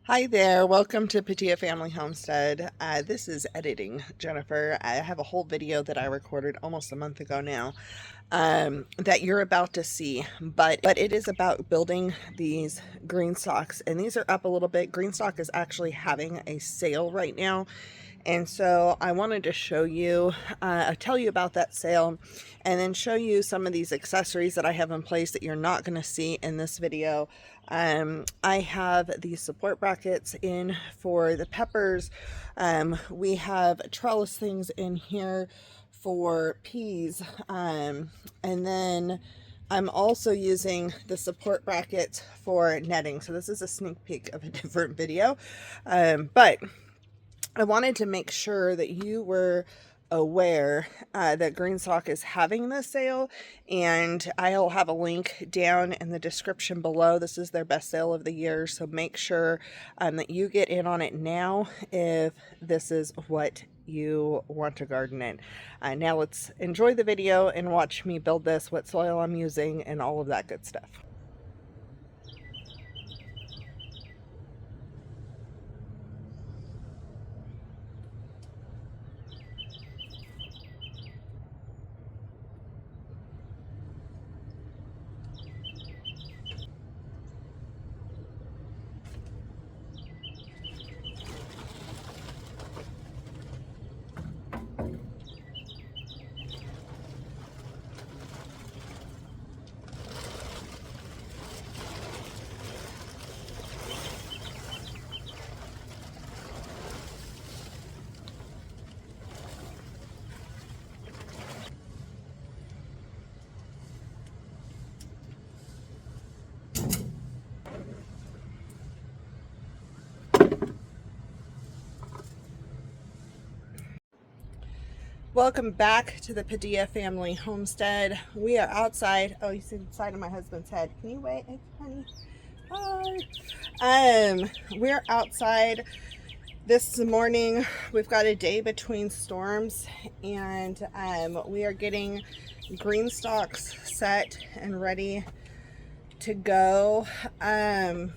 Hi there, welcome to Padilla Family Homestead. This is editing Jennifer. I have a whole video that I recorded almost a month ago now that you're about to see, but it is about building these green stalks, and these are up a little bit. GreenStalk is actually having a sale right now, and so I wanted to show you, tell you about that sale, and then show you some of these accessories that I have in place that you're not going to see in this video. I have these support brackets in for the peppers. We have trellis things in here for peas. And then I'm also using the support brackets for netting. So this is a sneak peek of a different video. But I wanted to make sure that you were aware that GreenStalk is having this sale, and I'll have a link down in the description below. This is their best sale of the year, so make sure that you get in on it now if this is what you want to garden in. Now let's enjoy the video and watch me build this, what soil I'm using, and all of that good stuff. Welcome back to the Padilla Family Homestead. We are outside. Oh, you see the side of my husband's head. Can you wait, honey? Hi. We're outside this morning. We've got a day between storms, and we are getting green stalks set and ready to go. I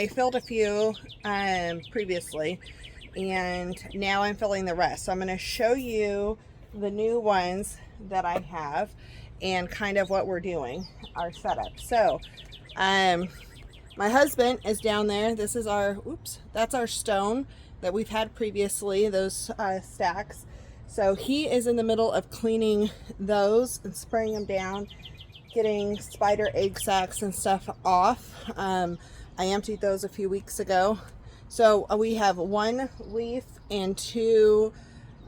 filled a few previously, and now I'm filling the rest. So I'm going to show you the new ones that I have and kind of what we're doing, our setup. So my husband is down there. This is our, that's our stone that we've had previously, those stacks. So he is in the middle of cleaning those and spraying them down, getting spider egg sacs and stuff off. I emptied those a few weeks ago. So we have one leaf and two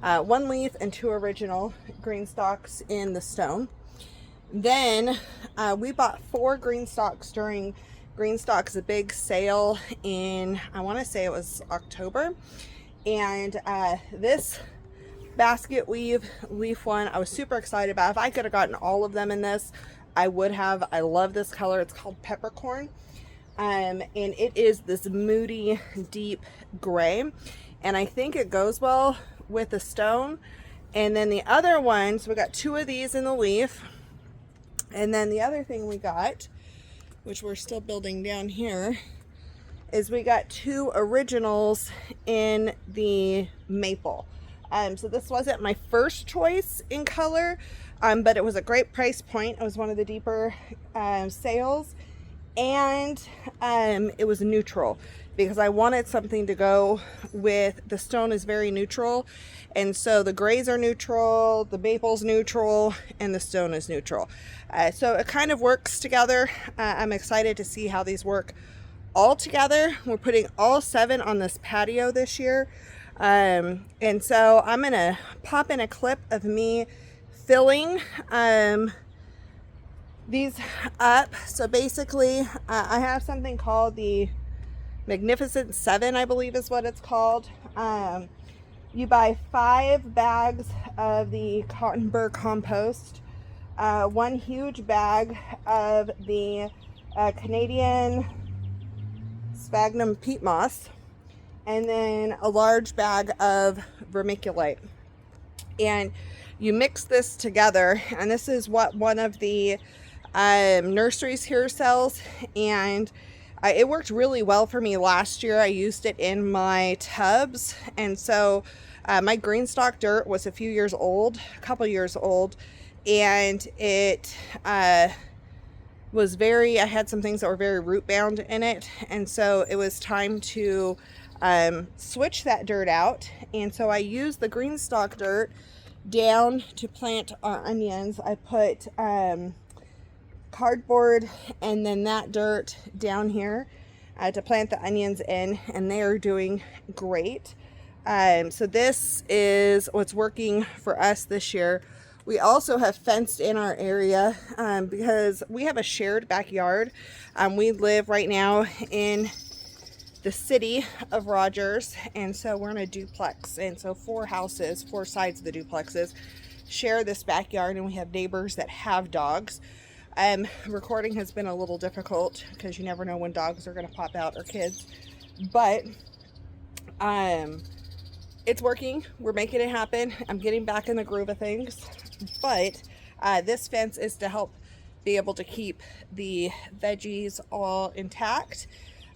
original green stalks in the stone. Then we bought 4 green stalks during GreenStalk's a big sale in, I want to say it was October. And this basket weave leaf one, I was super excited about. If I could have gotten all of them in this, I would have. I love this color. It's called peppercorn. And it is this moody deep gray, and I think it goes well with the stone. And then the other ones, we got 2 of these in the leaf, and then the other thing we got, which we're still building down here, is we got 2 originals in the maple. So this wasn't my first choice in color, but it was a great price point. It was one of the deeper sales. And it was neutral because I wanted something to go with. The stone is very neutral, and so the grays are neutral, the maple's neutral, and the stone is neutral. So it kind of works together. I'm excited to see how these work all together. We're putting all 7 on this patio this year, and so I'm gonna pop in a clip of me filling these up. So basically I have something called the Magnificent 7, I believe is what it's called. You buy 5 bags of the cotton burr compost, 1 huge bag of the Canadian sphagnum peat moss, and then a large bag of vermiculite. And you mix this together, and this is what one of the Nurseries here sells, and it worked really well for me last year. I used it in my tubs, and so my GreenStalk dirt was a few years old, a couple years old, and it was I had some things that were very root bound in it, and so it was time to switch that dirt out. And so I used the GreenStalk dirt down to plant our onions. I put cardboard and then that dirt down here to plant the onions in, and they are doing great. So this is what's working for us this year. We also have fenced in our area because we have a shared backyard. We live right now in the city of Rogers, and so we're in a duplex, and so 4 houses, 4 sides of the duplexes share this backyard, and we have neighbors that have dogs. Recording has been a little difficult because you never know when dogs are going to pop out, or kids, but it's working. We're making it happen. I'm getting back in the groove of things, but this fence is to help be able to keep the veggies all intact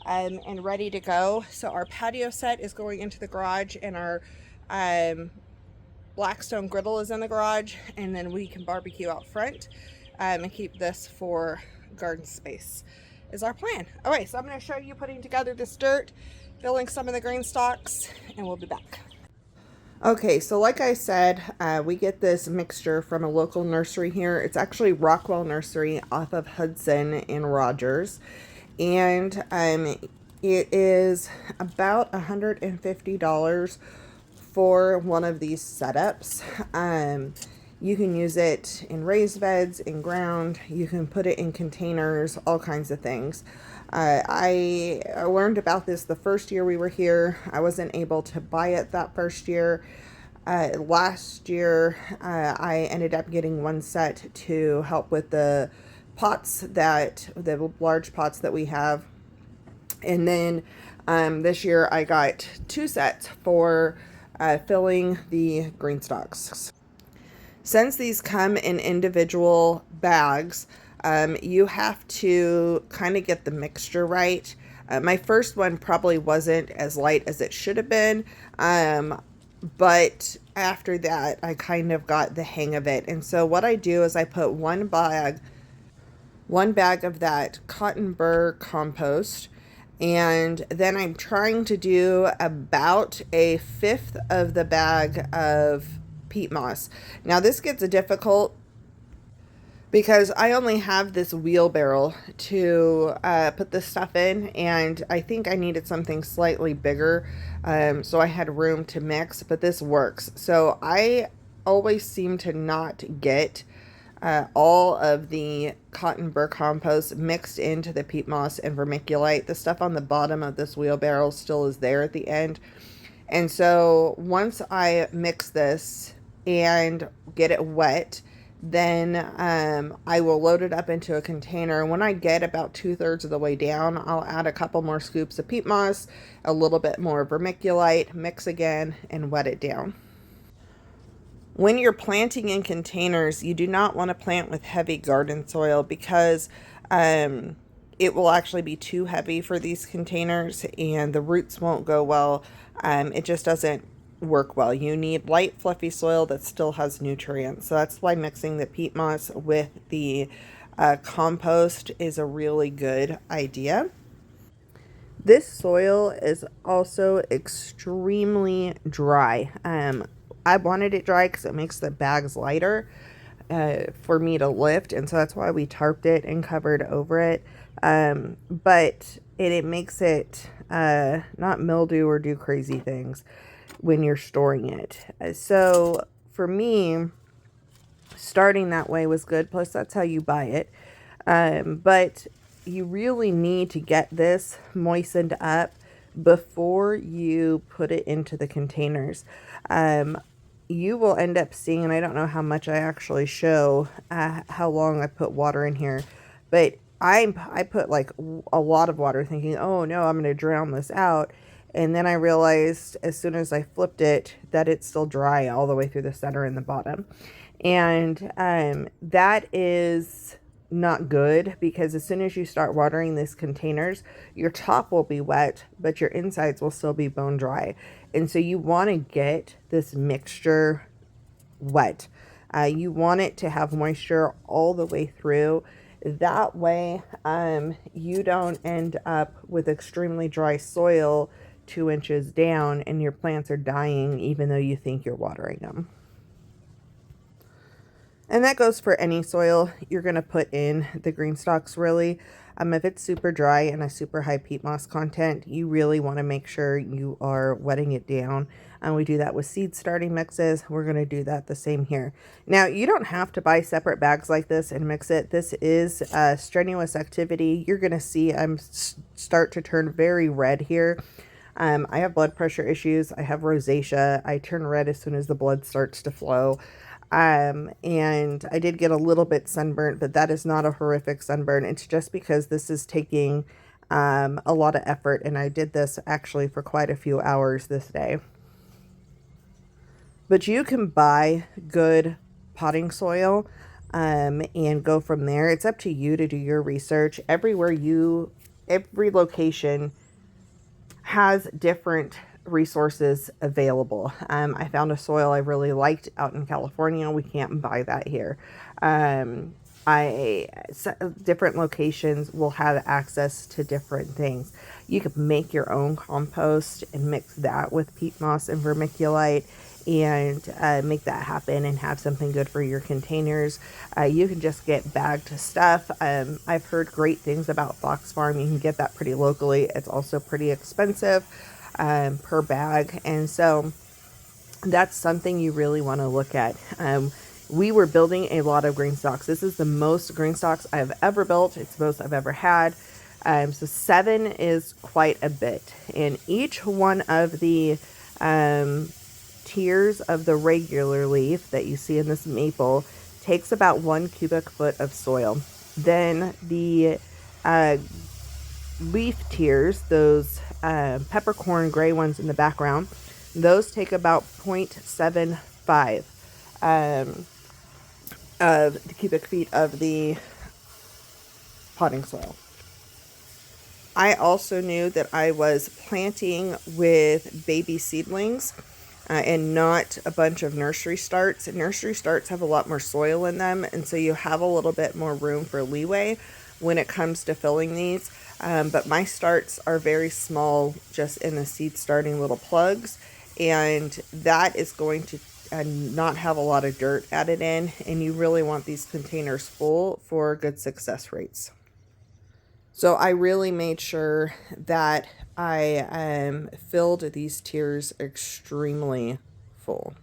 and ready to go. So our patio set is going into the garage, and our Blackstone griddle is in the garage, and then we can barbecue out front and keep this for garden space is our plan. All right, so I'm going to show you putting together this dirt, filling some of the green stalks, and we'll be back. Okay, so like I said, we get this mixture from a local nursery here. It's actually Rockwell Nursery off of Hudson in Rogers. And it is about $150 for one of these setups. You can use it in raised beds, in ground. You can put it in containers, all kinds of things. I learned about this the first year we were here. I wasn't able to buy it that first year. Last year, I ended up getting one set to help with the large pots that we have. And then this year I got 2 sets for filling the green stalks. Since these come in individual bags, you have to kind of get the mixture right. My first one probably wasn't as light as it should have been, but after that I kind of got the hang of it. And so what I do is I put one bag of that cotton burr compost, and then I'm trying to do about 1/5 of the bag of peat moss. Now this gets difficult because I only have this wheelbarrow to put this stuff in, and I think I needed something slightly bigger, so I had room to mix, but this works. So I always seem to not get all of the cotton burr compost mixed into the peat moss and vermiculite. The stuff on the bottom of this wheelbarrow still is there at the end. And so once I mix this and get it wet, then I will load it up into a container. When I get about 2/3 of the way down, I'll add a couple more scoops of peat moss, a little bit more vermiculite, mix again, and wet it down. When you're planting in containers, you do not want to plant with heavy garden soil because it will actually be too heavy for these containers and the roots won't go well. It just doesn't work well. You need light, fluffy soil that still has nutrients. So that's why mixing the peat moss with the compost is a really good idea. This soil is also extremely dry. I wanted it dry because it makes the bags lighter for me to lift, and so that's why we tarped it and covered over it. But it makes it not mildew or do crazy things when you're storing it. So for me, starting that way was good. Plus, that's how you buy it. But you really need to get this moistened up before you put it into the containers. You will end up seeing, and I don't know how much I actually show, how long I put water in here, but I put like a lot of water thinking, oh no, I'm going to drown this out. And then I realized as soon as I flipped it that it's still dry all the way through the center and the bottom. And that is not good, because as soon as you start watering these containers, your top will be wet, but your insides will still be bone dry. And so you want to get this mixture wet. You want it to have moisture all the way through. That way, you don't end up with extremely dry soil 2 inches down and your plants are dying even though you think you're watering them. And that goes for any soil you're going to put in the green stalks, really. If it's super dry and a super high peat moss content, you really want to make sure you are wetting it down. And we do that with seed starting mixes. We're going to do that the same here. Now, you don't have to buy separate bags like this and mix it. This is a strenuous activity. You're going to see I'm start to turn very red here. I have blood pressure issues. I have rosacea. I turn red as soon as the blood starts to flow. And I did get a little bit sunburnt, but that is not a horrific sunburn. It's just because this is taking a lot of effort, and I did this actually for quite a few hours this day. But you can buy good potting soil and go from there. It's up to you to do your research. Every location has different resources available. I found a soil I really liked out in California. We can't buy that here. Different locations will have access to different things. You could make your own compost and mix that with peat moss and vermiculite and make that happen and have something good for your containers. You can just get bagged stuff. I've heard great things about Fox Farm. You can get that pretty locally. It's also pretty expensive per bag, and so that's something you really want to look at. We were building a lot of green stalks. This is the most green stalks I've ever built. It's the most I've ever had. So 7 is quite a bit, and each one of the tiers of the regular leaf that you see in this maple takes about 1 cubic foot of soil. Then the leaf tiers, those peppercorn gray ones in the background, those take about 0.75 of the cubic feet of the potting soil. I also knew that I was planting with baby seedlings and not a bunch of nursery starts. Nursery starts have a lot more soil in them, and so you have a little bit more room for leeway when it comes to filling these. But my starts are very small, just in the seed starting little plugs, and that is going to not have a lot of dirt added in, and you really want these containers full for good success rates. So I really made sure that I filled these tiers extremely full.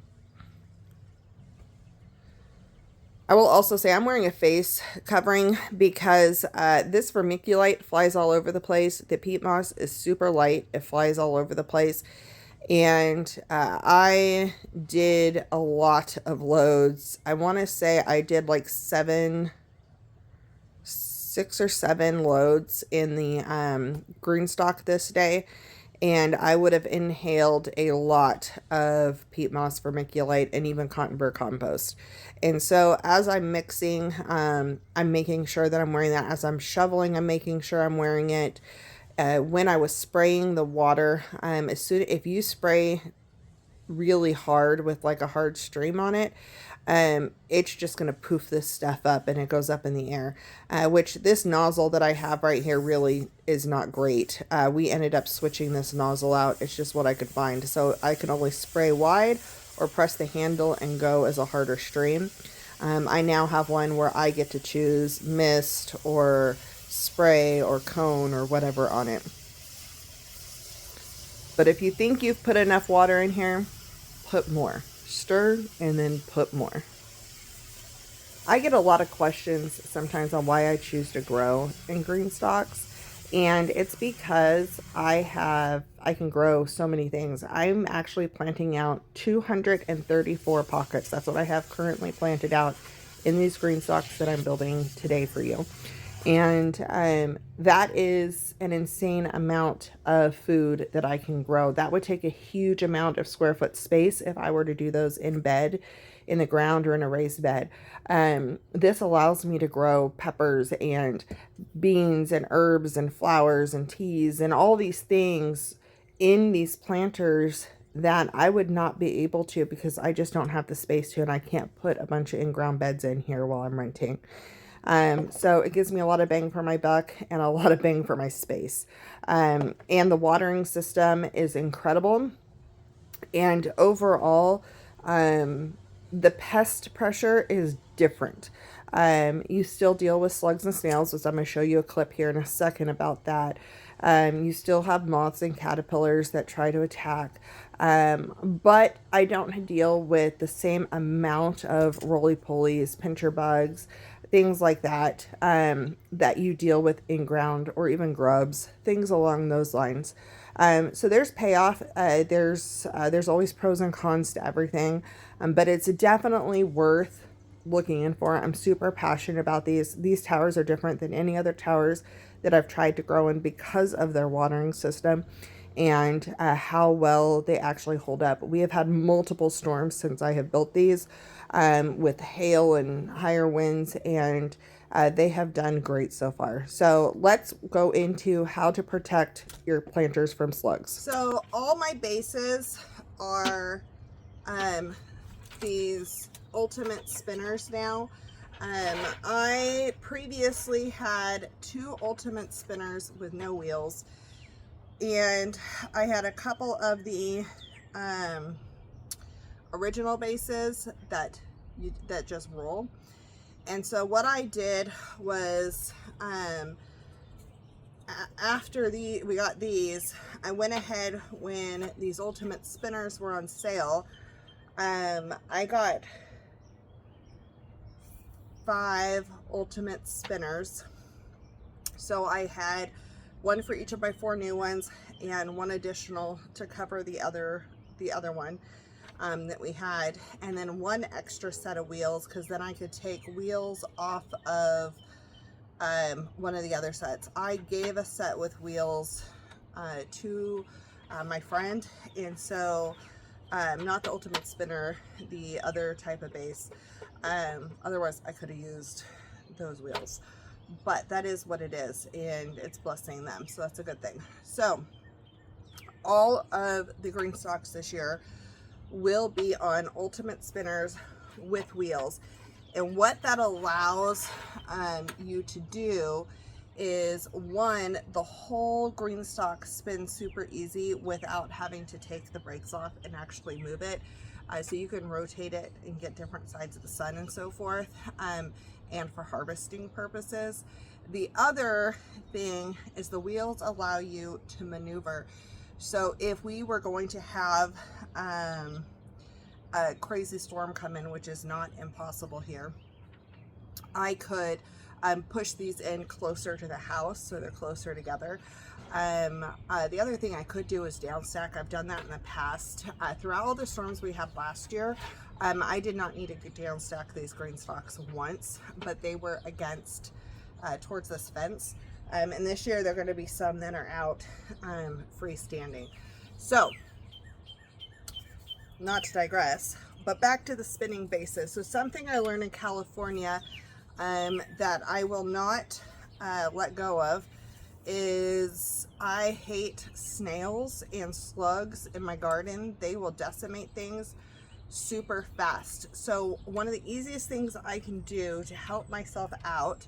I will also say I'm wearing a face covering because this vermiculite flies all over the place. The peat moss is super light. It flies all over the place. And I did a lot of loads. I want to say I did like 6 or 7 loads in the GreenStalk this day, and I would have inhaled a lot of peat moss, vermiculite, and even cotton burr compost. And so as I'm mixing, I'm making sure that I'm wearing that. As I'm shoveling, I'm making sure I'm wearing it. When I was spraying the water, if you spray really hard with like a hard stream on it, it's just going to poof this stuff up and it goes up in the air, which this nozzle that I have right here really is not great. We ended up switching this nozzle out. It's just what I could find. So I can only spray wide or press the handle and go as a harder stream. I now have one where I get to choose mist or spray or cone or whatever on it. But if you think you've put enough water in here, put more. Stir and then put more. I get a lot of questions sometimes on why I choose to grow in green stalks, and it's because I can grow so many things. I'm actually planting out 234 pockets. That's what I have currently planted out in these green stalks that I'm building today for you. And that is an insane amount of food that I can grow. That would take a huge amount of square foot space if I were to do those in bed in the ground or in a raised bed. This allows me to grow peppers and beans and herbs and flowers and teas and all these things in these planters that I would not be able to because I just don't have the space to, and I can't put a bunch of in-ground beds in here while I'm renting. So it gives me a lot of bang for my buck and a lot of bang for my space. And the watering system is incredible. And overall, the pest pressure is different. You still deal with slugs and snails, which I'm going to show you a clip here in a second about that. You still have moths and caterpillars that try to attack. But I don't deal with the same amount of roly-polies, pincher bugs, things like that, that you deal with in ground or even grubs, things along those lines. So there's payoff. There's always pros and cons to everything, but it's definitely worth looking in for. I'm super passionate about these. These towers are different than any other towers that I've tried to grow in because of their watering system and how well they actually hold up. We have had multiple storms since I have built these, with hail and higher winds, and they have done great so far. So let's go into how to protect your planters from slugs. So all my bases are these ultimate spinners now. I previously had 2 ultimate spinners with no wheels, and I had a couple of the original bases that just roll. And so what I did was, after we got these, I went ahead when these ultimate spinners were on sale. I got 5 ultimate spinners. So I had one for each of my 4 new ones and one additional to cover the other one that we had, and then 1 extra set of wheels, because then I could take wheels off of one of the other sets. I gave a set with wheels to my friend, and so not the ultimate spinner, the other type of base. Otherwise I could have used those wheels, but that is what it is, and it's blessing them, so that's a good thing. So all of the GreenStalks this year will be on ultimate spinners with wheels, and what that allows you to do is, one, the whole GreenStalk spins super easy without having to take the brakes off and actually move it. So you can rotate it and get different sides of the sun and so forth, and for harvesting purposes. The other thing is the wheels allow you to maneuver. So if we were going to have a crazy storm come in, which is not impossible here, I could push these in closer to the house so they're closer together. The other thing I could do is downstack. I've done that in the past. Throughout all the storms we had last year, I did not need to downstack these GreenStalks once, but they were against towards this fence. And this year there are going to be some that are out freestanding. So, not to digress, but back to the spinning bases. So something I learned in California that I will not let go of is I hate snails and slugs in my garden. They will decimate things super fast. So one of the easiest things I can do to help myself out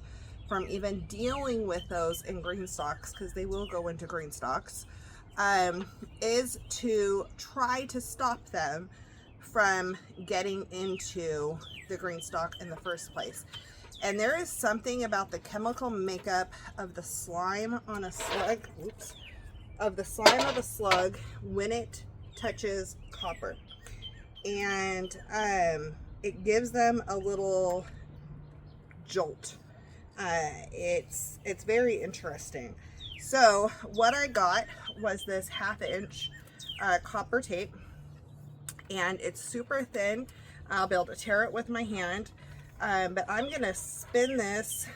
from even dealing with those in GreenStalks, because they will go into GreenStalks, is to try to stop them from getting into the GreenStalk in the first place. And there is something about the chemical makeup of the slime on a slug, when it touches copper, and it gives them a little jolt. It's very interesting. So what I got was this 1/2 inch copper tape, and it's super thin. I'll be able to tear it with my hand, but I'm gonna spin this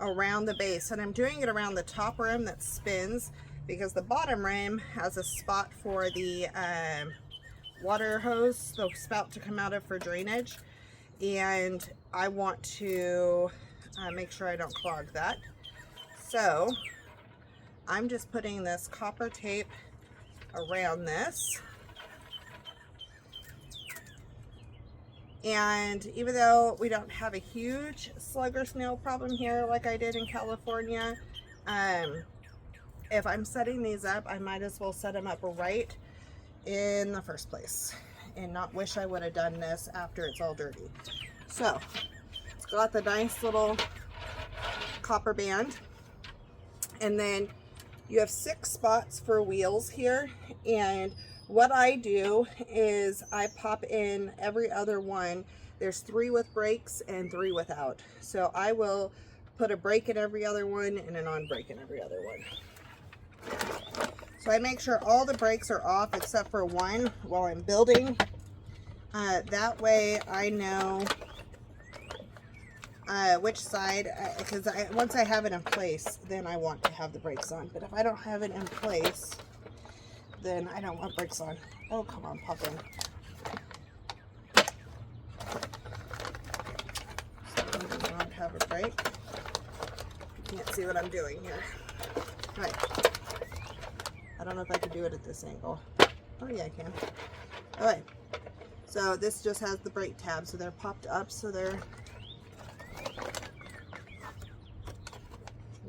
around the base, and I'm doing it around the top rim that spins, because the bottom rim has a spot for the water hose, the spout to come out of for drainage, and I want to make sure I don't clog that. So I'm just putting this copper tape around this. And even though we don't have a huge slugger snail problem here like I did in California, if I'm setting these up, I might as well set them up right in the first place and not wish I would have done this after it's all dirty. So it's got the nice little copper band, and then you have 6 spots for wheels here, and what I do is I pop in every other one. There's 3 with brakes and 3 without, so I will put a brake in every other one and a non-brake in every other one. So I make sure all the brakes are off except for one while I'm building. That way I know which side, because once I have it in place, then I want to have the brakes on. But if I don't have it in place, then I don't want brakes on. Oh, come on, pop in. So I don't have a brake. You can't see what I'm doing here. Right. I don't know if I can do it at this angle. Oh yeah, I can. All right. So this just has the brake tabs, so they're popped up, so they're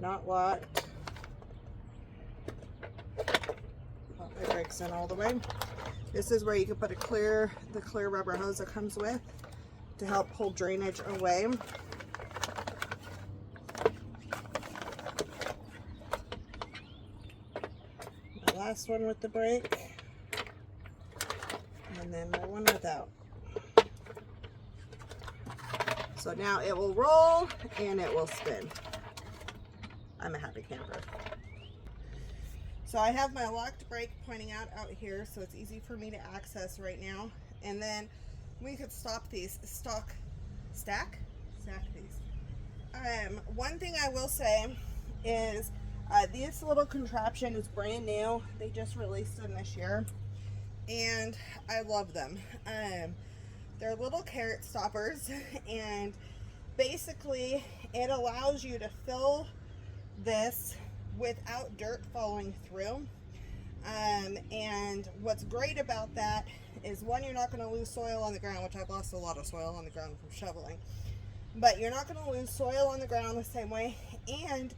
not locked. Pop my brakes in all the way. This is where you can put the clear rubber hose that comes with to help pull drainage away. My last one with the brake, and then my one without. So now it will roll and it will spin. I'm a happy camper. So I have my locked brake pointing out here, so it's easy for me to access right now. And then we could stop these, stack these. One thing I will say is this little contraption is brand new. They just released them this year, and I love them. They're little carrot stoppers, and basically it allows you to fill this without dirt falling through. And what's great about that is, one, you're not going to lose soil on the ground, which I've lost a lot of soil on the ground from shoveling, but you're not going to lose soil on the ground the same way, and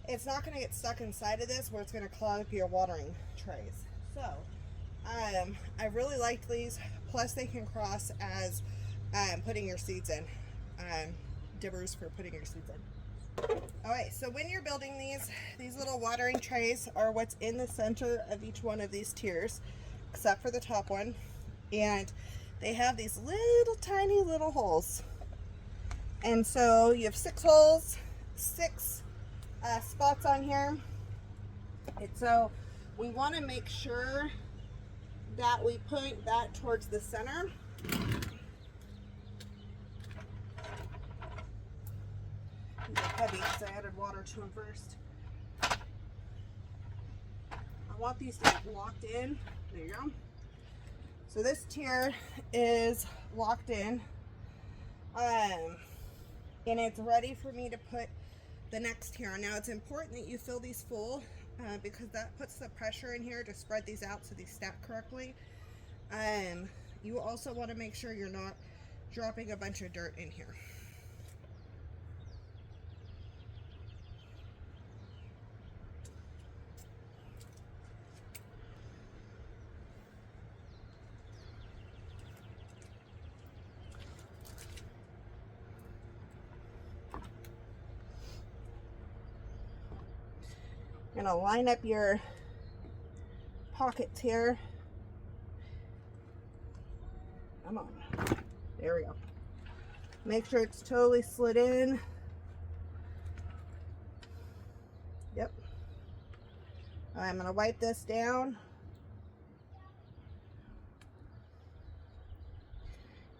it's not going to get stuck inside of this where it's going to clog up your watering trays. So I really liked these, plus they can cross as putting your seeds in, dibbers for putting your seeds in. Alright, so when you're building these little watering trays are what's in the center of each one of these tiers, except for the top one, and they have these little tiny little holes. And so you have 6 holes, 6 spots on here, and so we want to make sure that we point that towards the center. Heavy because I added water to them first. I want these to get locked in. There you go. So this tier is locked in, and it's ready for me to put the next tier on. Now it's important that you fill these full because that puts the pressure in here to spread these out so they stack correctly. You also want to make sure you're not dropping a bunch of dirt in here. You're going to line up your pockets here. Come on. There we go. Make sure it's totally slid in. Yep. I'm going to wipe this down.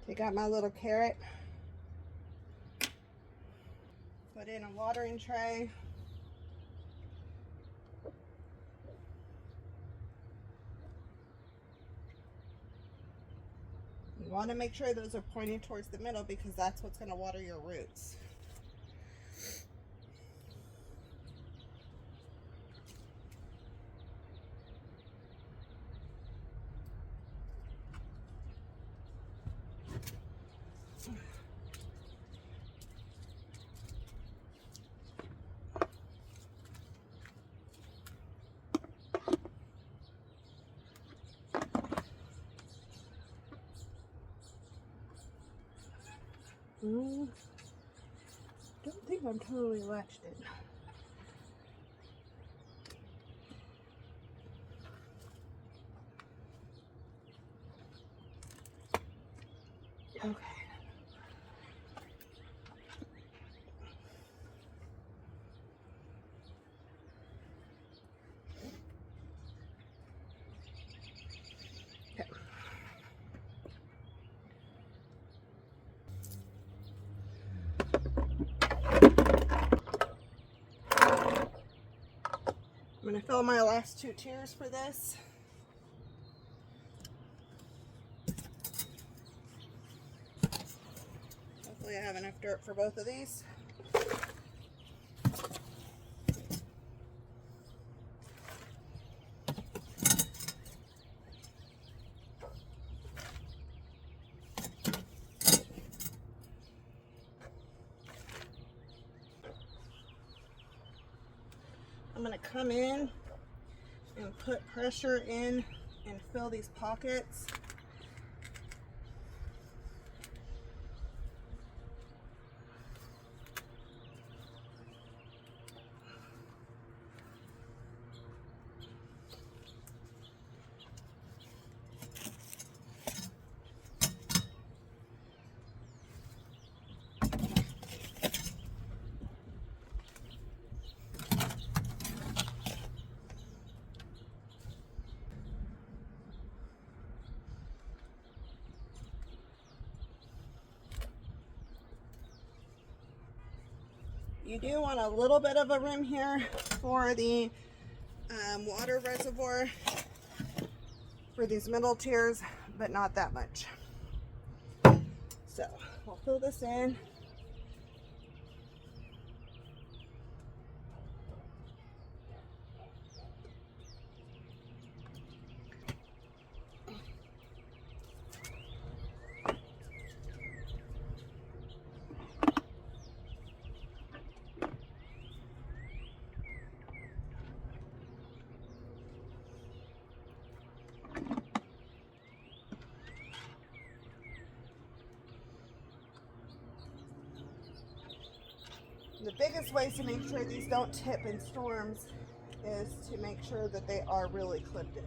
Take out my little carrot. Put in a watering tray. want to make sure those are pointing towards the middle because that's what's going to water your roots. Don't think I'm totally latched in. Okay. I'm going to fill my last 2 tiers for this. Hopefully I have enough dirt for both of these. I'm going to come in and put pressure in and fill these pockets. You do want a little bit of a rim here for the water reservoir for these middle tiers, but not that much. So we'll fill this in. The biggest ways to make sure these don't tip in storms is to make sure that they are really clipped in.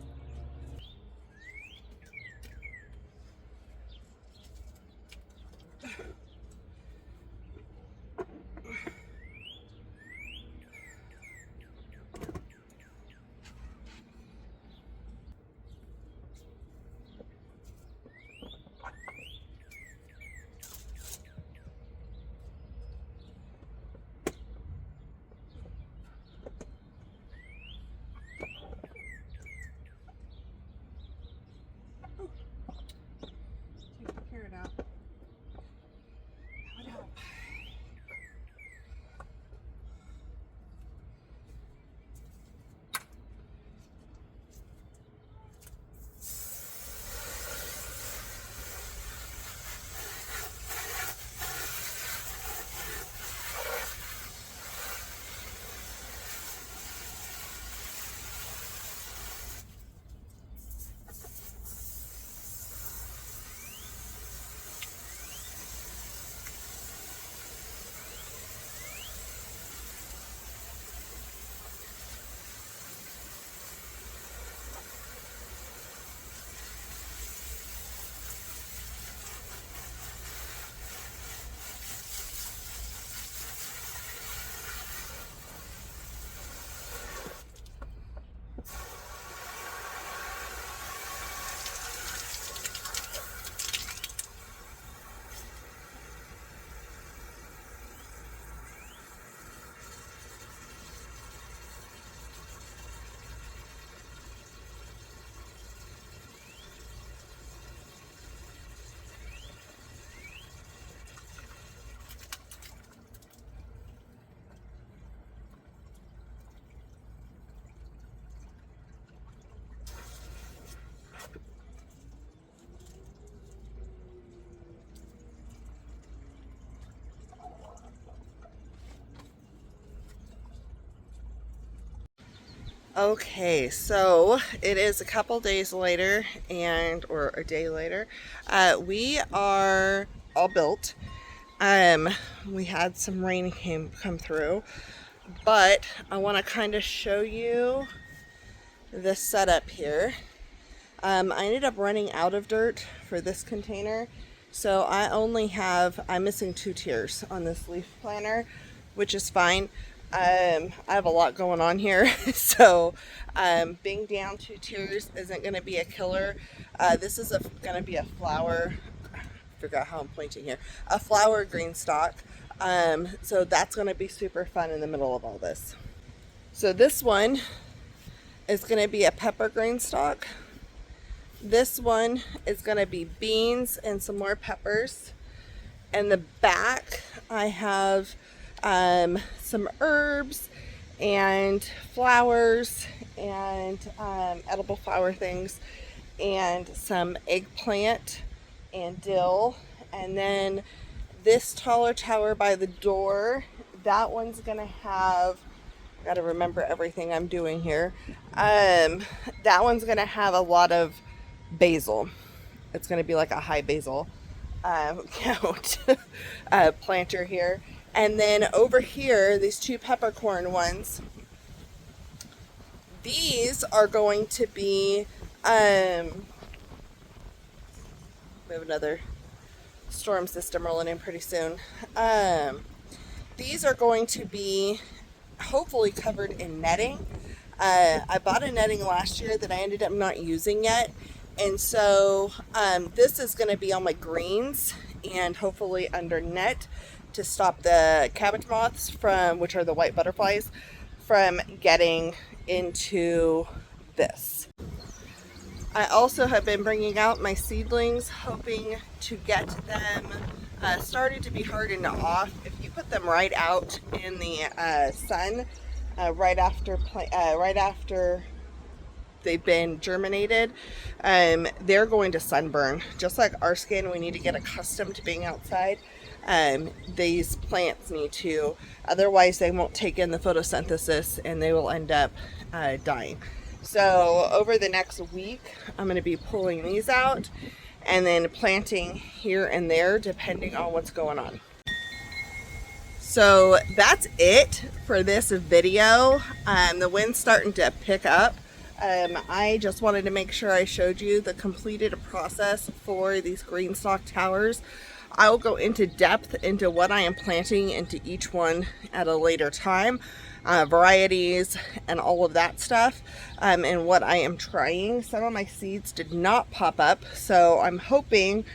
Okay, so it is a couple days later or a day later. We are all built. Um, we had some rain come through, but I want to kind of show you the setup here. I ended up running out of dirt for this container, so I'm missing 2 tiers on this leaf planter, which is fine. I have a lot going on here, so being down 2 tiers isn't going to be a killer. This is going to be a flower. I forgot how I'm pointing here. A flower GreenStalk. So that's going to be super fun in the middle of all this. So this one is going to be a pepper GreenStalk. This one is going to be beans and some more peppers. In the back, I have some herbs and flowers and edible flower things and some eggplant and dill. And then this taller tower by the door, that one's going to have, got to remember everything I'm doing here. That one's going to have a lot of basil. It's going to be like a high basil count planter here. And then over here, these 2 peppercorn ones, these are going to be, we have another storm system rolling in pretty soon. These are going to be hopefully covered in netting. I bought a netting last year that I ended up not using yet. And so this is going to be on my greens and hopefully under net to stop the cabbage moths which are the white butterflies, from getting into this. I also have been bringing out my seedlings, hoping to get them started to be hardened off. If you put them right out in the sun, right after they've been germinated, they're going to sunburn. Just like our skin, we need to get accustomed to being outside. These plants need to, otherwise they won't take in the photosynthesis and they will end up dying. So over the next week, I'm going to be pulling these out and then planting here and there depending on what's going on. So that's it for this video. The wind's starting to pick up. I just wanted to make sure I showed you the completed process for these GreenStalk towers. I will go into depth into what I am planting into each one at a later time, varieties and all of that stuff, and what I am trying. Some of my seeds did not pop up, so I'm hoping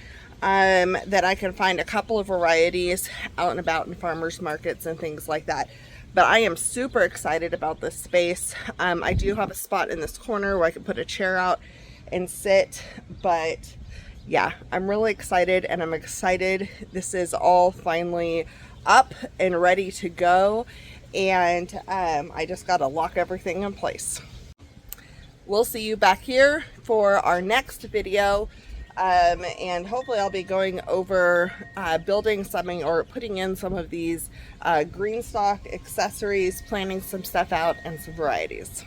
that I can find a couple of varieties out and about in farmers markets and things like that. But I am super excited about this space. I do have a spot in this corner where I can put a chair out and sit, but yeah, I'm really excited, and I'm excited this is all finally up and ready to go, and I just got to lock everything in place. We'll see you back here for our next video. And hopefully I'll be going over building something or putting in some of these GreenStalk accessories, planning some stuff out, and some varieties.